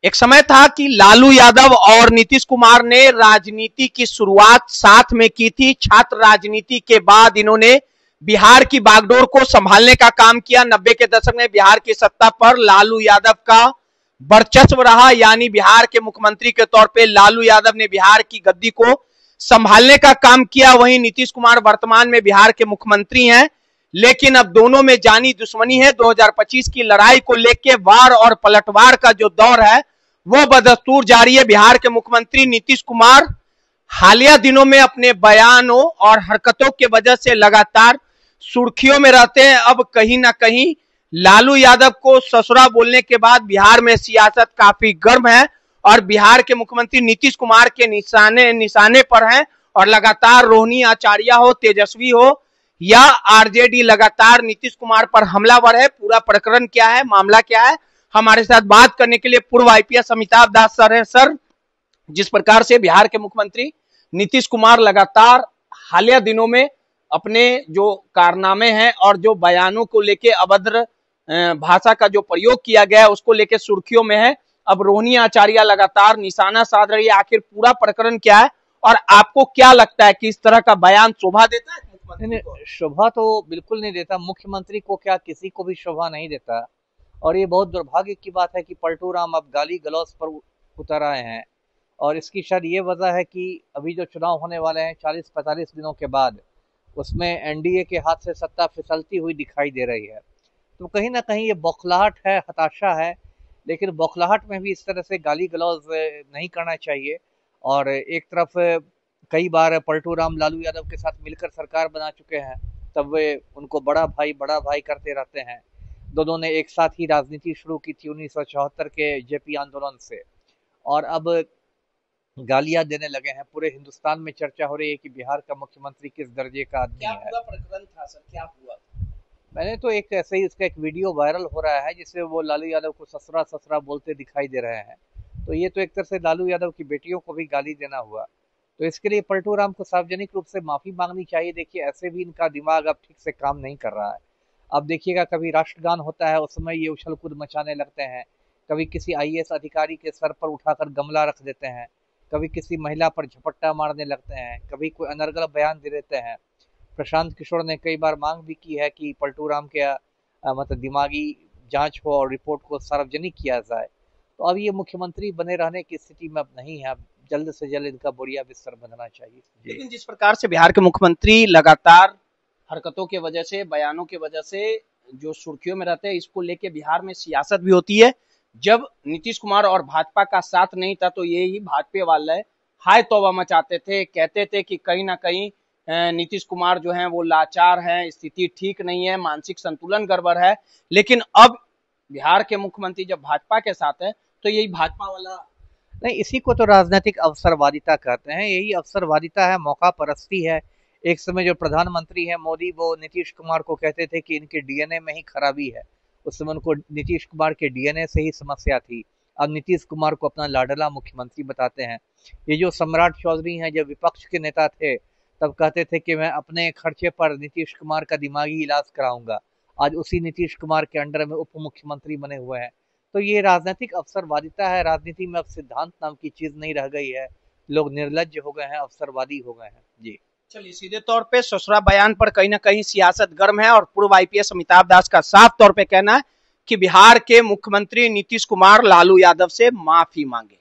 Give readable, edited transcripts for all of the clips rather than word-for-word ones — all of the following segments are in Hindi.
एक समय था कि लालू यादव और नीतीश कुमार ने राजनीति की शुरुआत साथ में की थी। छात्र राजनीति के बाद इन्होंने बिहार की बागडोर को संभालने का काम किया। 90 के दशक में बिहार की सत्ता पर लालू यादव का वर्चस्व रहा, यानी बिहार के मुख्यमंत्री के तौर पे लालू यादव ने बिहार की गद्दी को संभालने का काम किया। वहीं नीतीश कुमार वर्तमान में बिहार के मुख्यमंत्री हैं, लेकिन अब दोनों में जानी दुश्मनी है। 2025 की लड़ाई को लेकर वार और पलटवार का जो दौर है वो बदस्तूर जारी है। बिहार के मुख्यमंत्री नीतीश कुमार हालिया दिनों में अपने बयानों और हरकतों के वजह से लगातार सुर्खियों में रहते हैं। अब कहीं ना कहीं लालू यादव को ससुरा बोलने के बाद बिहार में सियासत काफी गर्म है और बिहार के मुख्यमंत्री नीतीश कुमार के निशाने पर हैं और लगातार रोहिणी आचार्य हो, तेजस्वी हो या आरजेडी लगातार नीतीश कुमार पर हमलावर है। पूरा प्रकरण क्या है, मामला क्या है, हमारे साथ बात करने के लिए पूर्व आईपीएस अमिताभ दास सर हैं। सर, जिस प्रकार से बिहार के मुख्यमंत्री नीतीश कुमार लगातार हालिया दिनों में अपने जो कारनामे हैं और जो बयानों को लेके अभद्र भाषा का जो प्रयोग किया गया है उसको लेके सुर्खियों में है। अब रोहिणी आचार्य लगातार निशाना साध रही है। आखिर पूरा प्रकरण क्या है और आपको क्या लगता है कि इस तरह का बयान शोभा देता है? शोभा तो बिल्कुल नहीं देता। मुख्यमंत्री को क्या, किसी को भी शोभा नहीं देता। और ये बहुत दुर्भाग्य की बात है कि पलटू राम अब गाली गलौज पर उतर आए हैं और इसकी शायद ये वजह है कि अभी जो चुनाव होने वाले हैं 40-45 दिनों के बाद, उसमें एनडीए के हाथ से सत्ता फिसलती हुई दिखाई दे रही है। तो कहीं ना कहीं ये बौखलाहट है, हताशा है, लेकिन बौखलाहट में भी इस तरह से गाली गलौज नहीं करना चाहिए। और एक तरफ कई बार पलटू राम लालू यादव के साथ मिलकर सरकार बना चुके हैं, तब वे उनको बड़ा भाई करते रहते हैं। दोनों ने एक साथ ही राजनीति शुरू की थी 1974 के जेपी आंदोलन से, और अब गालियां देने लगे हैं। पूरे हिंदुस्तान में चर्चा हो रही है कि बिहार का मुख्यमंत्री किस दर्जे का आदमी है। पूरा प्रकरण था सर, क्या हुआ? मैंने तो एक ऐसे ही इसका एक वीडियो वायरल हो रहा है जिससे वो लालू यादव को ससुरा बोलते दिखाई दे रहे हैं। तो ये तो एक तरह से लालू यादव की बेटियों को भी गाली देना हुआ। तो इसके लिए पलटू राम को सार्वजनिक रूप से माफी मांगनी चाहिए। देखिए, ऐसे भी इनका दिमाग अब ठीक से काम नहीं कर रहा है। अब देखिएगा, कभी राष्ट्रगान होता है उस समय ये उछल कूद मचाने लगते हैं, कभी किसी आईएएस अधिकारी के सर पर उठाकर गमला रख देते हैं, कभी किसी महिला पर झपट्टा मारने लगते हैं, कभी कोई अनर्गल बयान दे देते हैं। प्रशांत किशोर ने कई बार मांग भी की है कि पलटू राम के मतलब दिमागी जांच हो और रिपोर्ट को सार्वजनिक किया जाए। तो अब ये मुख्यमंत्री बने रहने की स्थिति में अब नहीं है। अब जल्द से जल्द इनका बोरिया बिस्तर बंधना चाहिए। लेकिन जिस प्रकार से बिहार के मुख्यमंत्री लगातार हरकतों के वजह से, बयानों के वजह से जो सुर्खियों में रहते हैं, इसको लेके बिहार में सियासत भी होती है। जब नीतीश कुमार और भाजपा का साथ नहीं था तो यही भाजपा वाले हाय तौबा मचाते थे, कहते थे कि कहीं ना कहीं नीतीश कुमार जो हैं वो लाचार हैं, स्थिति ठीक नहीं है, मानसिक संतुलन गड़बड़ है। लेकिन अब बिहार के मुख्यमंत्री जब भाजपा के साथ है तो यही भाजपा वाला नहीं, इसी को तो राजनीतिक अवसरवादिता कहते हैं। यही अवसरवादिता है, मौका परस्ती है। एक समय जो प्रधानमंत्री है मोदी, वो नीतीश कुमार को कहते थे कि इनके डीएनए में ही खराबी है। उस समय उनको नीतीश कुमार के डीएनए से ही समस्या थी। अब नीतीश कुमार को अपना लाडला मुख्यमंत्री बताते हैं। ये जो सम्राट चौधरी हैं, जब विपक्ष के नेता थे तब कहते थे कि मैं अपने खर्चे पर नीतीश कुमार का दिमागी इलाज कराऊंगा। आज उसी नीतीश कुमार के अंडर में उप मुख्यमंत्री बने हुए हैं। तो ये राजनीतिक अवसरवादिता है। राजनीति में अब सिद्धांत नाम की चीज नहीं रह गई है। लोग निर्लज्ज हो गए हैं, अवसरवादी हो गए हैं। जी चलिए, सीधे तौर पे ससुरा बयान पर कहीं ना कहीं सियासत गर्म है और पूर्व आईपीएस अमिताभ दास का साफ तौर पे कहना है कि बिहार के मुख्यमंत्री नीतीश कुमार लालू यादव से माफी मांगे।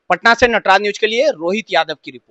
पटना से नटराज न्यूज के लिए रोहित यादव की रिपोर्ट।